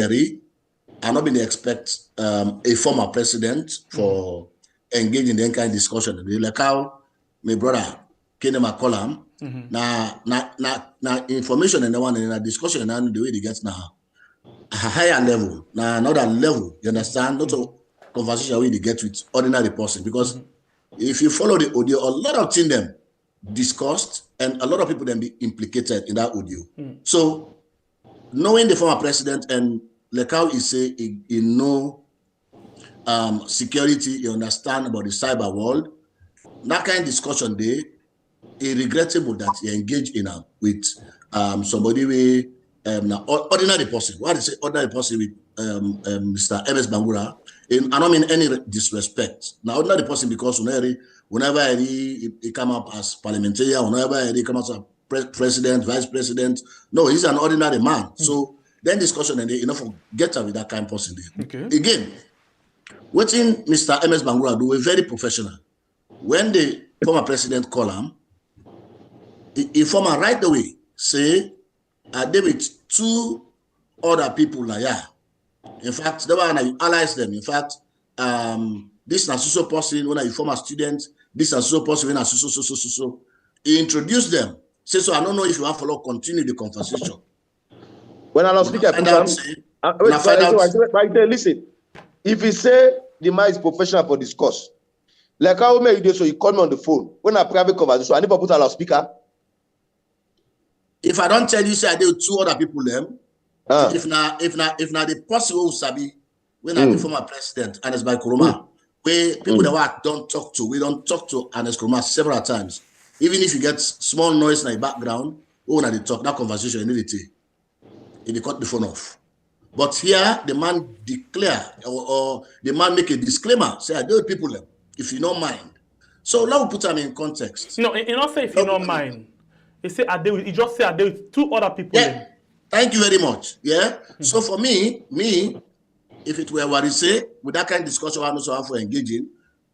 S6: I not been expect a former president for engaging in any kind of discussion. Like how my brother Kenema call him. Now information and the one in a discussion and the way they get now a higher level, now another level, you understand? Not a conversation where they get with ordinary person. Because if you follow the audio, a lot of things them discussed and a lot of people then be implicated in that audio. So knowing the former president and like how he say he know security, you understand about the cyber world, that kind of discussion there, it's regrettable that he engaged in with somebody with ordinary person. Why they say ordinary person with Mr. MS Bangura? I don't mean any disrespect. Now ordinary person because whenever he come up as parliamentarian, whenever he come up as president, vice president, no, he's an ordinary man. So then discussion and they get with that kind of person there.
S5: Okay.
S6: Again, watching Mr. MS Bangura do, we're very professional. When the former president call him, the former right away say, they with two other people like yeah. In fact, they were analyze them. In fact, this is so person when I former student, this is so person when I so. He introduced them. Say so I don't know if you want to follow continue the conversation.
S7: When I speak at listen, if he say the man is professional for discourse, like how many you do so you call me on the phone when I private conversation, I never put a loudspeaker.
S6: If I don't tell you, say I do two other people them. If na the person who sabi when I be former president Anes by Kuruma, where people that don't talk to, we don't talk to Anes Kuruma several times. Even if you get small noise in the background, when they talk that conversation immediately, they cut the phone off. But here the man declare or the man make a disclaimer, say I do people them, if you don't mind. So now we put them in context.
S5: No, you not say if you don't mind. He say he just say I deal with two other people.
S6: Yeah. Thank you very much. Yeah. So for me, if it were what he say, with that kind of discussion I'm also for engaging,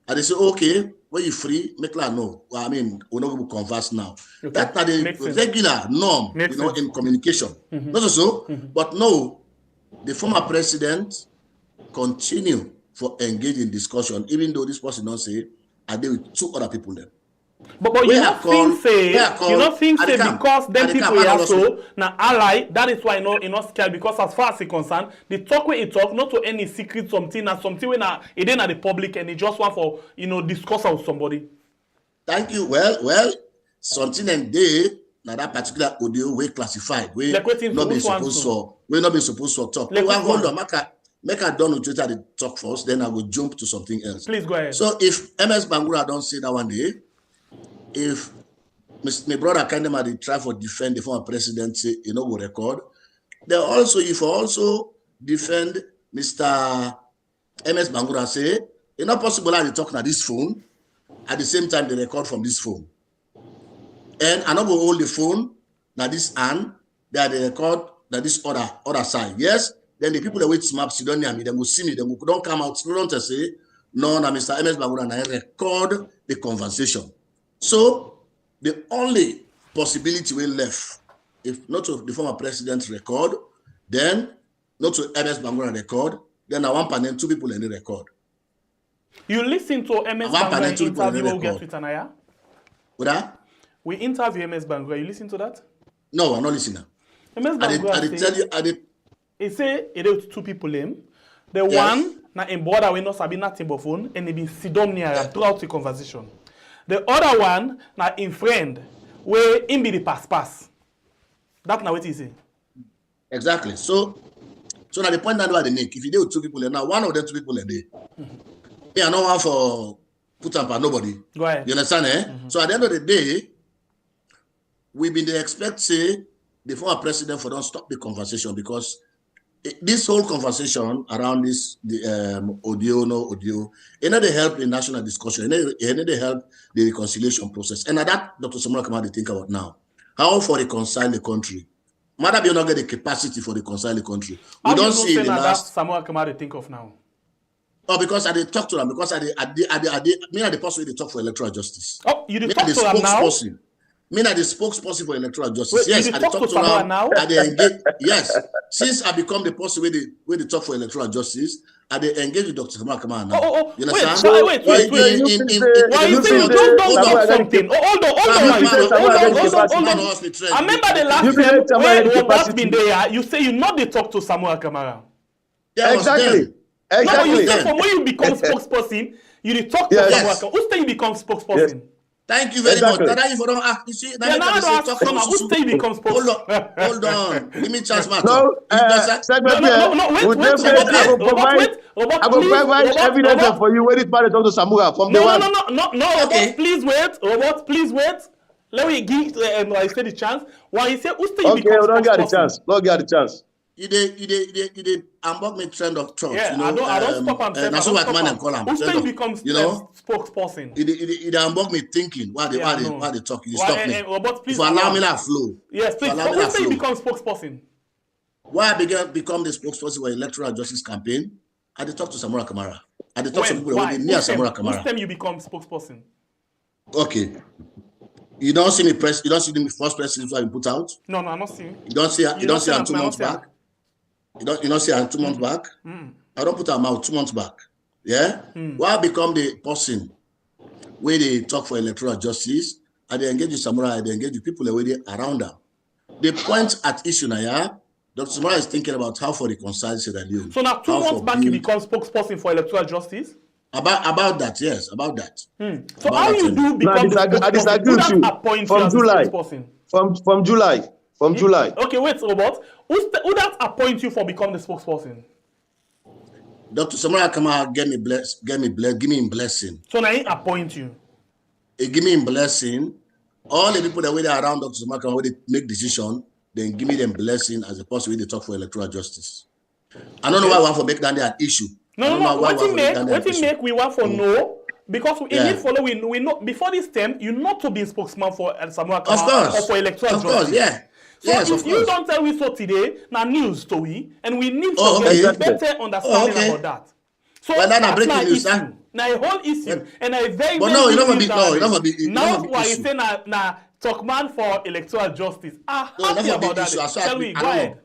S6: and they say, okay, when you free, make like no. Well, I mean, we're not going to converse now. Okay. That's not the regular norm, in communication. Not so, but no, the former president continue for engaging in discussion, even though this person don't say, I deal with two other people there.
S5: But you not think say because them people here so now ally, that is why you not scared because as far as he concerned, the talk where he talk not to any secret something and something when it didn't at the public and he just want for discuss with somebody.
S6: Thank you. Well, something and they now that particular audio we classified we not be supposed to talk. Hold on, make a done with Twitter the talk first, then I will jump to something else.
S5: Please go ahead.
S6: So if MS Bangura don't say that one day. If my brother Kandema try for defend the former president, say, will record. They also, if also defend Mr. MS Bangura say, it's not possible that they talk on this phone, at the same time they record from this phone. And I not go hold the phone, now this hand, that they record, that this other side. Yes, then the people that wait smart, see don't near me, they will see me, they will don't come out, don't say, no, now Mr. MS Bangura, and I record the conversation. So the only possibility we left, if not to the former president record, then not to MS Bangura record, then I want panel 2 people in the record.
S5: You listen to MS Bangura interview we'll get with Anaya?
S6: What that?
S5: We interview MS Bangura. You listen to that?
S6: No, I'm not listening.
S5: MS Bangura
S6: I did tell you, I did.
S5: He say it is 2 people him. The one na in border we not sabi nothing but phone and he be sit down near throughout the conversation. The other one na in friend where him be the pass. That's not what he say.
S6: Exactly. So now the point that they make, if you deal with 2 people, now one of them 2 people a day. Me, I don't want for put up by nobody.
S5: Go ahead.
S6: You understand, eh? So at the end of the day, we been the expect say the former president for don't stop the conversation because this whole conversation around this audio, no audio, they help the national discussion, they help the reconciliation process. And at that, Dr. Samura Kamara, they think about now. How for reconcile the country? Madam, you not get the capacity for reconcile the country. We don't see the last.
S5: Samura Kamara think of now.
S6: Oh, because I did talk to them, because I did me and the person they talk for electoral justice.
S5: Oh, you did talk to them now?
S6: Me and the spokesperson for electoral justice.
S5: Wait,
S6: yes, I did talk to them
S5: now.
S6: Yes, since I become the person where they talk for electoral justice, I they engage with Dr. Samura Kamara now.
S5: Oh,
S6: you understand?
S5: Wait. Why you say you don't talk something? Hold on. I remember the last time when Robert's been there, you say you not they talk to Samura Kamara.
S6: Yeah,
S7: exactly.
S5: No, you say from when you become spokesperson, you talk to Samura Kamara. Who's saying you become spokesperson?
S7: Yes.
S6: Thank you very much. That you don't ask. You see,
S5: now who's saying you become spokesperson?
S6: Hold on. Give me chance, man.
S7: No, wait. I will provide evidence for you when it's part of Dr. Samura from the one.
S5: No. Okay. Robert, please wait. Let me give I say the chance. Why he say who's saying you become spokesperson? Okay,
S7: don't get the chance. Don't get the chance.
S6: You did unbox me trend of trust.
S5: Yeah,
S6: you know,
S5: I don't stop him.
S6: That's what man and call him.
S5: Who say becomes spokesperson?
S6: It unbox me thinking. Why they talk? You stop me.
S5: Robert, please.
S6: If you allow me that flow.
S5: Yes, please. Who say becomes spokesperson?
S6: Why I become the spokesperson for electoral justice campaign? I did talk to Samura Kamara. I did talk to people who near Samura Kamara.
S5: Who's time you become spokesperson?
S6: Okay. You don't see me press. You don't see the first press release I put out.
S5: No, I'm not seeing.
S6: You don't see. You don't see her 2 months back. You don't see her 2 months back. I don't put her out 2 months back. Yeah. Why I become the person where they talk for electoral justice? I they engage with Samura. They engage with people already around them. The point at issue now, yeah. Dr. Samura is thinking about how for reconcile Sierra Leone.
S5: So now 2 months back, you become spokesperson for electoral justice.
S6: About that, yes, about that.
S5: So how you do become
S7: I disagree with you. From July. From July.
S5: Okay, wait, Robert. Who that appoint you for become the spokesperson?
S6: Dr. Samura Kamara give me blessing.
S5: So now he appoint you.
S6: He give me blessing. All the people that were around Dr. Samura Kamara, they make decision, then give me them blessing as a person when they talk for electoral justice. I don't know why I want to make that an issue.
S5: No. What you make we want for no, because we need follow we know before this term you not to be spokesman for Samura Kamara or for electoral justice.
S6: Of course, yeah.
S5: So
S6: yes,
S5: if you don't tell me so today, now news to we, and we need to get better understanding about that. So that's my issue. Now a whole issue, and I very
S6: but no, it never be.
S5: Now why you say na talk man for electoral justice? Happy about that. Tell me, go ahead.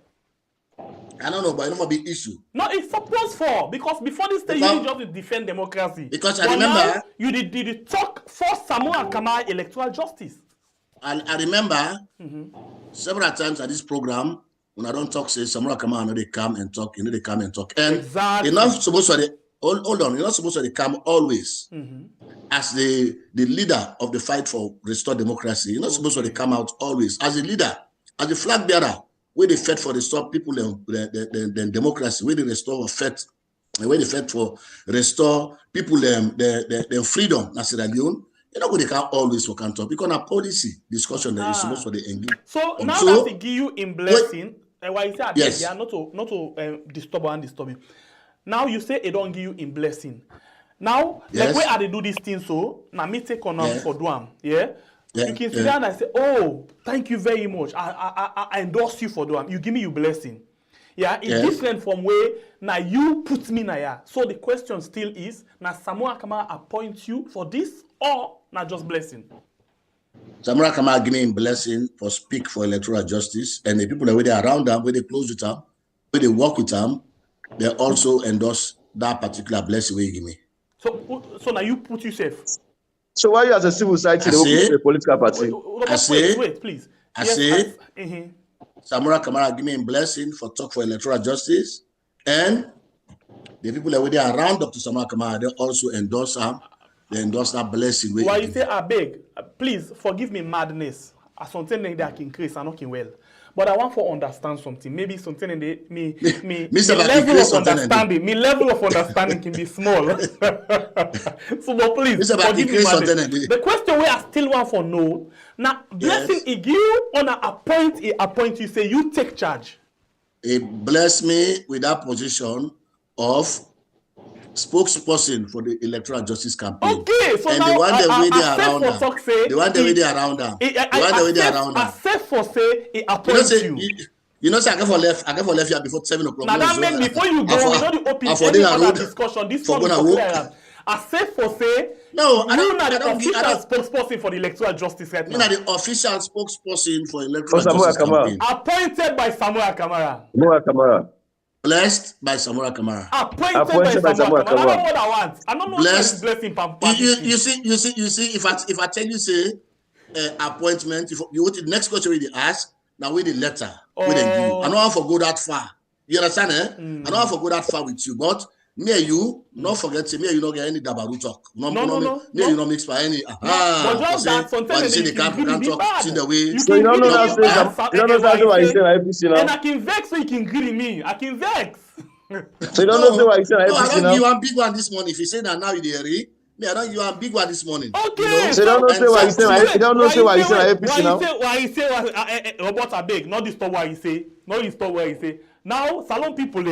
S6: I don't know, but it never be issue.
S5: No, it's supposed for because before this day you just to defend democracy.
S6: Because I remember
S5: you did talk for Samura Kamara electoral justice.
S6: I remember several times at this program when I don't talk, say Samura Kamara, they come and talk, they come and talk. And
S5: exactly.
S6: You're not supposed to hold on, you're not supposed to come always as the leader of the fight for restored democracy. You're not supposed to come out always as a leader, as a flag bearer, where they fight for restore people the democracy, where they restore faith, where they fight for restore people the freedom, na Sierra Leone. You're not going to come always for canton because a policy discussion that is supposed to be engaged.
S5: So now that they give you in blessing, why is that?
S6: Yes.
S5: They are not to disturb and disturb you. Now you say it don't give you in blessing. Now,
S6: Yes.
S5: like where are they do this thing so? Now me take on
S6: Yeah.
S5: for Duam. Yeah?
S6: Yeah,
S5: You can sit
S6: yeah.
S5: down and say, oh, thank you very much. I endorse you for Duam. You give me your blessing. Yeah, it's
S6: Yes.
S5: different from where now you put me na ya. So the question still is, now Samoa Kamara appoint you for this or not just blessing?
S6: Samura Kamara give me blessing for speak for electoral justice, and the people that were there around them, where they close with them, where they work with them, they also endorse that particular blessing where you give me.
S5: So now you put yourself.
S7: So why you as a civil society,
S6: I
S7: they
S6: say-
S7: will put a political party?
S5: Wait, please.
S6: I
S5: Yes,
S6: say-
S5: mhm.
S6: Samura Kamara give me a blessing for talk for electoral justice, and the people that were there around Dr. Samura Kamara, they also endorse him. They endorse that blessing.
S5: Why you say I beg? Please forgive me madness. As something that I can increase, I'm not well. But I want to understand something. Maybe something in the me level of understanding. Me level of understanding can be small. So, but please forgive me madness. The question we are still want for know. Now, blessing
S6: Yes.
S5: he give you on a appoint you say you take charge.
S6: He blessed me with that position of spokesperson for the electoral justice campaign.
S5: Okay, so
S6: and
S5: now
S6: the one that we there
S5: I
S6: around them, the one that we there around them, the one that we there around them.
S5: I said for say he
S6: You know,
S5: appoints
S6: say
S5: you.
S6: You know, say I get for left here before 7 o'clock.
S5: Now that meant before you go, we don't open any other discussion. This one is for clearance. I said for say,
S6: no,
S5: you are the official spokesperson for the electoral justice right now.
S6: You are the official spokesperson for electoral
S7: Samoa
S6: justice
S7: Kamara.
S6: campaign.
S5: Appointed by Samoa Kamara.
S7: Samoa Kamara.
S6: Blessed by Samura Kamara.
S5: Appointed by Samoa Kamara. I don't know what I want. I don't know
S6: Blessed.
S5: what blessing.
S6: You see. If I tell you say appointment, if you want the next question we ask, now with the letter we then give you. I don't want to go that far. You understand? I don't want to go that far with you, but me and you, not forget, me and you don't get any dabaru talk. No. Me and you don't mix for any.
S5: But just that, sometimes
S6: the camp can talk. See the way.
S7: So you don't know that you don't know that why you say APC now.
S5: And I can vex so you can greet me. I can vex.
S7: So you don't know why you say
S6: No, I
S7: APC
S6: don't
S7: now.
S6: give you one big one this morning. If you say that now you the me, I don't give you one big one this morning.
S5: Okay.
S6: You know?
S7: So you don't know why you say you don't know why you say APC now.
S5: Why you say Robert abeg, not disturb what you say. Not disturb what you say. Now, salon people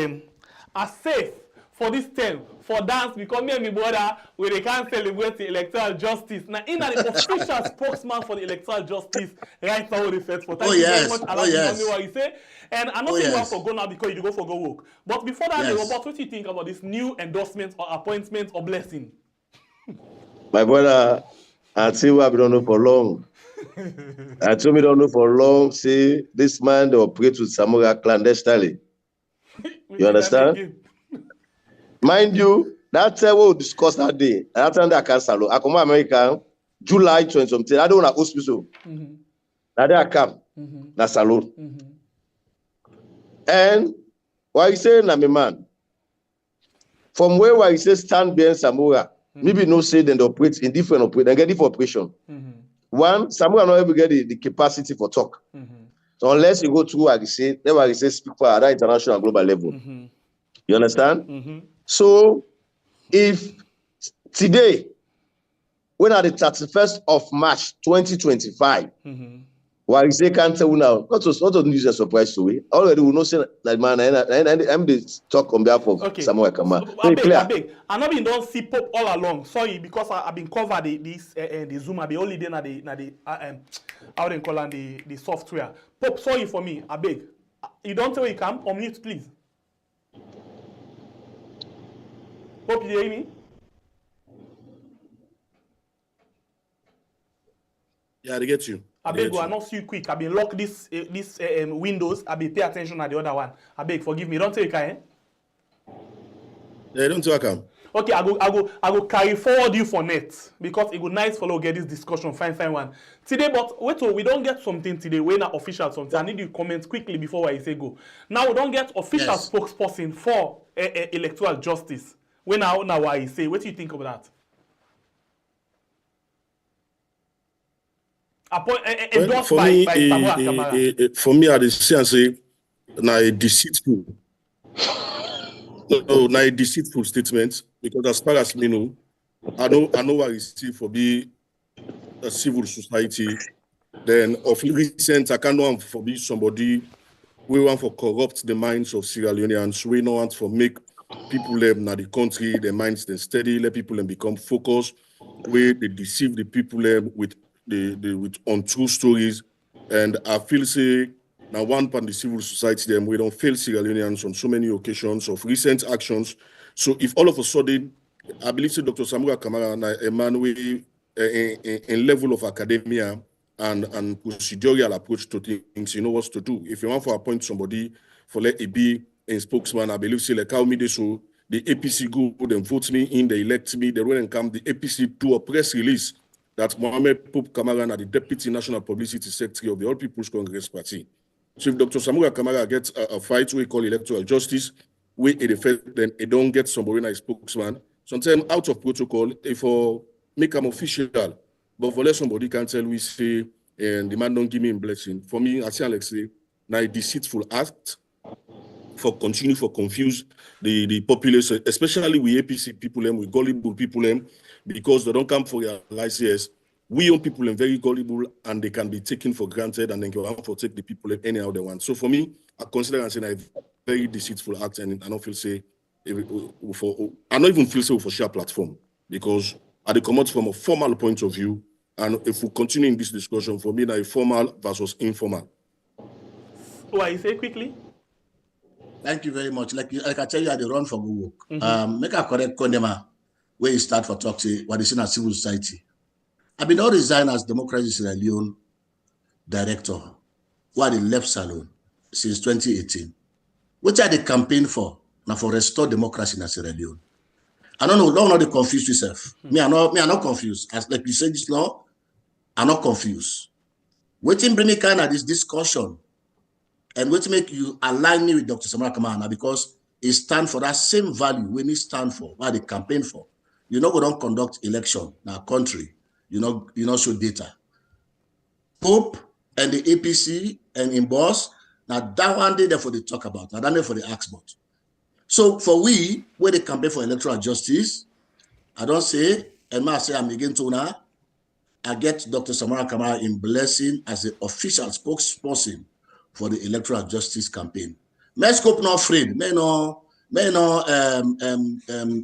S5: are safe for this term, for dance, because me and my brother, we can't celebrate the electoral justice. Now, in the official spokesman for the electoral justice, right now, the first for thank you very much. I like what you say. And I'm not saying you have to go now because you go for go work. But before that, Robert, what do you think about this new endorsement or appointment or blessing?
S7: My brother, I tell you, I don't know for long. I told me don't know for long. See, this man they operate with Samura clandestinely. You understand? Mind you, that time we discussed that day. That time I can salo. I come to America, July 20 something. I don't want to hospital. Now they come. Na salo. And why you say na me man? From where you say stand behind Samura, maybe no say then they operate in different operation. They get different operation. One, Samura not ever get the capacity for talk. So unless you go through what I say, then I say speak for at international and global level. You understand? So if today, when at the 31st of March 2025, why you say can't tell now, not to news a surprise to me. Already we know say that man I'm the talk on behalf of Samoa Kamara.
S5: I beg. I know been don't see Pope all along. Sorry, because I've been covered the Zoom. I be only there na the how they call the software. Pope, sorry for me. I beg. You don't tell you come on mute, please. Pope, you hear me?
S8: Yeah, I get you.
S5: I beg, I not see you quick. I been lock this Windows. I be pay attention at the other one. I beg, forgive me. Don't tell you can.
S8: Yeah, don't talk am.
S5: Okay, I go carry forward you for net because it go nice follow get this discussion. Fine one. Today, but wait till we don't get something today. We're not official something. I need you comment quickly before I say go. Now we don't get official spokesperson for electoral justice. When now I say, what do you think about that? Endorsed by Samoa Kamara.
S8: For me, I say na a deceitful. No, na a deceitful statement because as far as me know, I know what is still for be a civil society. Then of recent, I can't want for be somebody we want for corrupt the minds of Sierra Leoneans. We don't want for make people them na the country, their minds they steady, let people them become focused, where they deceive the people them with with untrue stories. And I feel say now one part the civil society them we don't fail Sierra Leoneans on so many occasions of recent actions. So if all of a sudden, I believe say Dr. Samura Kamara a man with a level of academia and procedural approach to things, you know what to do. If you want to appoint somebody for let it be a spokesman, I believe say like how me so the APC go then vote me in, they elect me, they will come the APC do a press release that Mohamed Pope Kamara, the Deputy National Publicity Secretary of the All People's Congress Party. So if Dr. Samura Kamara gets a fight we call electoral justice, we in effect then it don't get somebody a spokesman. Sometimes out of protocol, if for make them official, but for let somebody can tell we say and the man don't give me a blessing. For me, I say Alex say, now a deceitful act for continue for confuse the population, especially with APC people and with gullible people because they don't come for their license. We young people are very gullible and they can be taken for granted and then go out for take the people anyhow they want. So for me, I consider and say a very deceitful act and I don't feel say I don't even feel so for share platform because I come out from a formal point of view. And if we continue in this discussion, for me, now formal versus informal.
S5: Why you say quickly?
S6: Thank you very much. Like I tell you, I run for good work. Make a correct Kondema where you start for talk to what is in a civil society. I've been all resigned as Democracy Sierra Leone director, who are the left salon since 2018. Which are the campaign for? Now for restore democracy in Sierra Leone. I don't know they confuse yourself. Me, I'm not confused. As like you said this now, I'm not confused. Waiting bring me kind of this discussion and what make you align me with Dr. Samara Kamara because it stand for that same value when it stand for what they campaign for. You know, we don't conduct election in our country. You know, show data. Pope and the APC and in boss, now that one day therefore they talk about, now that day for the ask about. So for we, where they campaign for electoral justice, I don't say, and I say I'm again to now, I get Dr. Samara Kamara in blessing as the official spokesperson for the electoral justice campaign. May scope not afraid, may no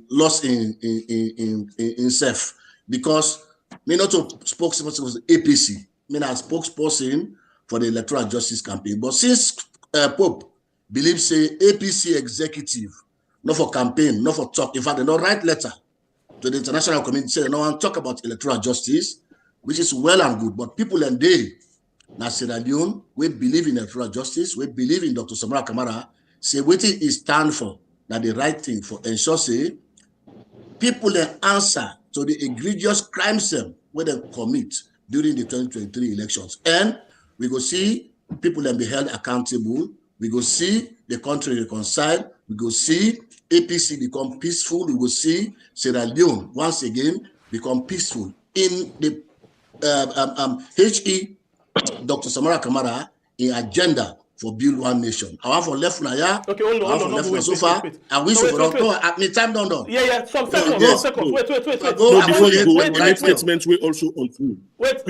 S6: lost in self because me not a spokesperson for the APC, me not a spokesperson for the electoral justice campaign. But since Pope believes say APC executive, not for campaign, not for talk. In fact, they don't write letter to the international community say they don't want to talk about electoral justice, which is well and good. But people and they, now Sierra Leone, we believe in electoral justice, we believe in Dr. Samara Kamara, say what it is stand for, that the right thing for ensure say people then answer to the egregious crimes where they commit during the 2023 elections. And we go see people then be held accountable. We go see the country reconciled. We go see APC become peaceful. We will see Sierra Leone once again become peaceful. In the HE, Dr. Samara Kamara, in agenda for build one nation. I want for left now,
S5: okay, hold on, wait,
S6: so far. I wish for me time done.
S5: Yeah, some seconds. Wait.
S8: No, before you go, the next statement we also untrue.
S5: Wait,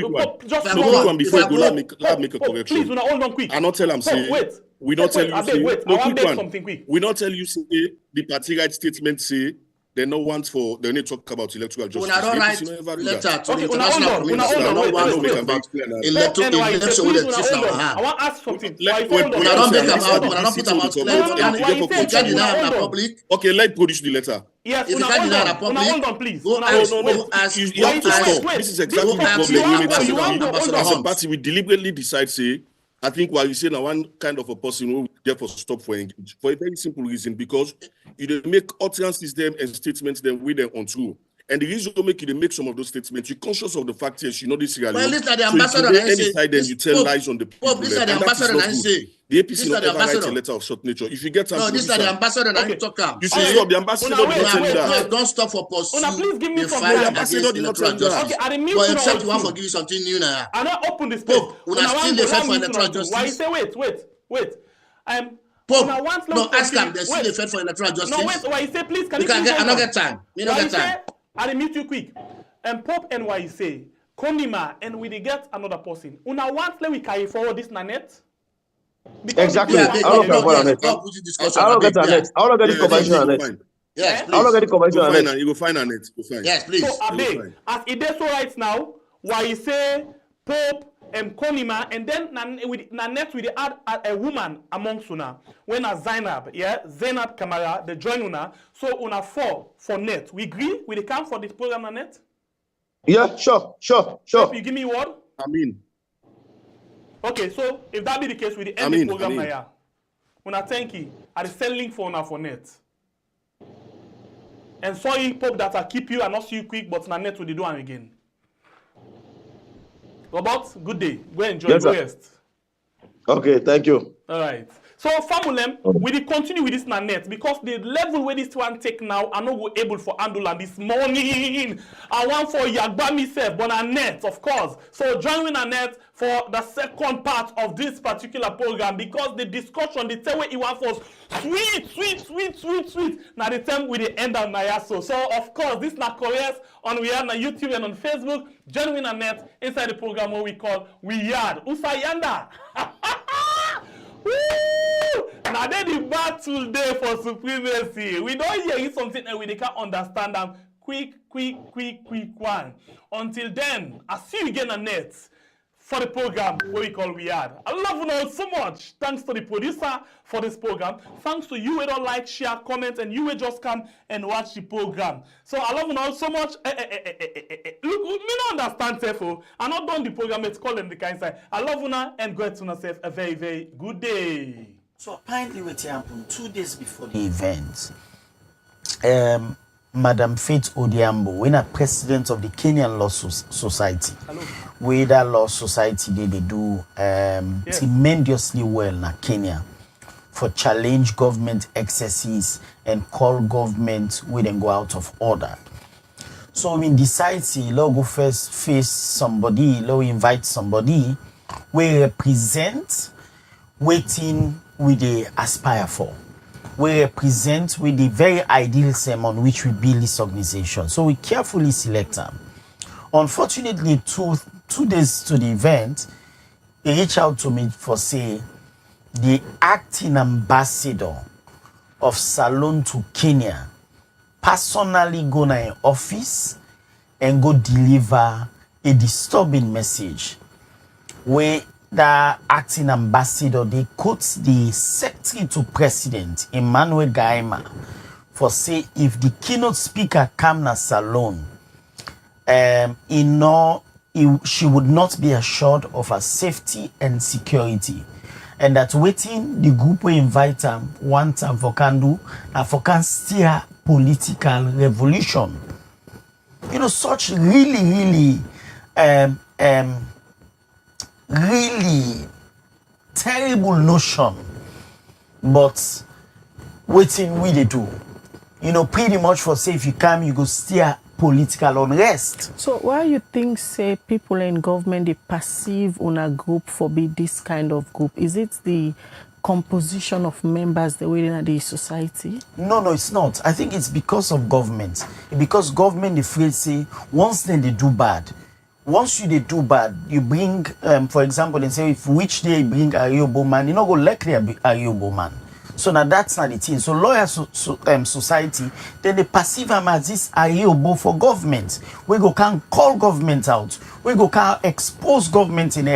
S5: just
S8: before you go, let make a correction.
S5: Please, hold on quick.
S8: I not tell him say.
S5: Wait.
S8: We don't tell you say.
S5: Wait,
S8: No,
S5: I want
S8: quick
S5: to
S8: one.
S5: something quick.
S8: We don't tell you say the party right statement say. They no want for they need to talk about electoral justice.
S6: When I don't write letter to the international community,
S5: I want to ask something.
S6: When I don't put about public.
S8: Okay, let's produce the letter.
S5: Yes,
S6: if you can't deny the public,
S5: hold on, please.
S6: No,
S8: you have to stop. This is exactly the problem. As a party, we deliberately decide say. I think while you say now one kind of a person who therefore stop for engage for a very simple reason because you make utterances them and statements them with them untrue. And the reason you make some of those statements, you're conscious of the fact that you know this reality.
S6: Well, listen, the ambassador and
S8: any side then you tell lies on the people.
S6: Pope, this is the ambassador and say.
S8: The APC not ever write a letter of short nature. If you get
S6: no, this is the ambassador and talk about.
S8: You should stop the ambassador.
S6: Don't stop for pursue.
S5: Please give me
S6: the
S5: something.
S6: fight against electoral justice.
S5: Okay, I didn't mean
S6: but except you want to give you something new now.
S5: I not open the space.
S6: Pope, when I still the fight for electoral justice.
S5: Why you say wait?
S6: Pope, no, ask him. They still the fight for electoral justice.
S5: No, wait. Why you say please? Can you
S6: get? I don't get time. Me don't get time.
S5: I didn't meet you quick. And Pope and why you say Kondima and we get another person. Una want let we carry forward this nanet.
S4: Because
S7: Exactly.
S6: Yeah,
S7: I
S6: they
S7: don't
S6: go,
S7: know
S6: yes,
S7: on it.
S6: go put the discussion.
S7: I don't
S6: Big,
S7: get on
S6: yeah.
S7: it. I don't get the
S8: Yeah,
S7: convention
S8: you
S7: on
S8: go
S7: it.
S8: find.
S6: Yes,
S7: I don't
S6: please.
S7: get the
S8: You
S7: convention
S8: go
S7: on
S8: find
S7: it.
S8: and you go find on it. Go find.
S6: Yes, please.
S4: So Abe,
S8: fine.
S4: as it is so right now, why you say Pope and Konima, and then with net we add a woman amongst una when a Zainab, yeah, Zainab Kamara, the join una, so una 4 for net. We agree with the count for this program na net?
S7: Yeah, sure.
S4: If you give me word?
S8: I mean,
S4: Okay, so if that be the case, we end the program na yeah. Una thank you. I the send link for una for net. And sorry, Pope, that I keep you and not see you quick, but na net we do am again. Robert, good day. Go enjoy.
S7: Yes,
S4: go
S7: sir.
S4: rest.
S7: Okay, thank you.
S4: All right. So, Famulem, we will continue with this net because the level where this one take now, I know we're able for Andola this morning. I want for Yagba myself, but a net, of course. So, join with a net for the second part of this particular program because the discussion, the time where you want for sweet. Now, the time with the end of Nayaso. So, of course, this na Koreas on we are on YouTube and on Facebook. Join with a net inside the program what we call We Yard. Usayanda. Woo! Now then the battle there for supremacy. We don't hear something and we can't understand them. Quick one. Until then, I see you again on net for the program what we call We Are. I love you all so much. Thanks to the producer for this program. Thanks to you who don't like, share, comment, and you will just come and watch the program. So I love you all so much. Look, me not understand Tefo. I'm not done the program. Let's call them the kind side. I love you now and go to yourself a very, very good day.
S2: So apparently what happened 2 days before the event, Madam Faith Odiambo, when a president of the Kenyan Law Society, where that law society they do tremendously well in Kenya for challenge government excesses and call government where they go out of order. So I mean decide to go first face somebody, invite somebody, we represent waiting we they aspire for. We represent with the very ideal same on which we build this organization. So we carefully select them. Unfortunately, two days to the event, they reached out to me for say the acting ambassador of Salone to Kenya personally go to an office and go deliver a disturbing message where the acting ambassador, they quote the secretary to president, Emmanuel Gaima, for say if the keynote speaker come na Salone, she would not be assured of her safety and security. And that waiting the group will invite them one time for can do and for can steer political revolution. You know, such really terrible notion, but waiting we they do. You know, pretty much for say if you come, you go steer political unrest.
S3: So why you think say people in government they perceive on a group for be this kind of group? Is it the composition of members the way in the society?
S2: No, it's not. I think it's because of government. Because government they feel say once then they do bad. Once you they do bad, you bring for example, they say if which day you bring Ariobo man, you not go likely Ariobo man. So now that's not the thing. So lawyer society, then they perceive them as this Ariobo for government. We go can call government out. We go can expose government in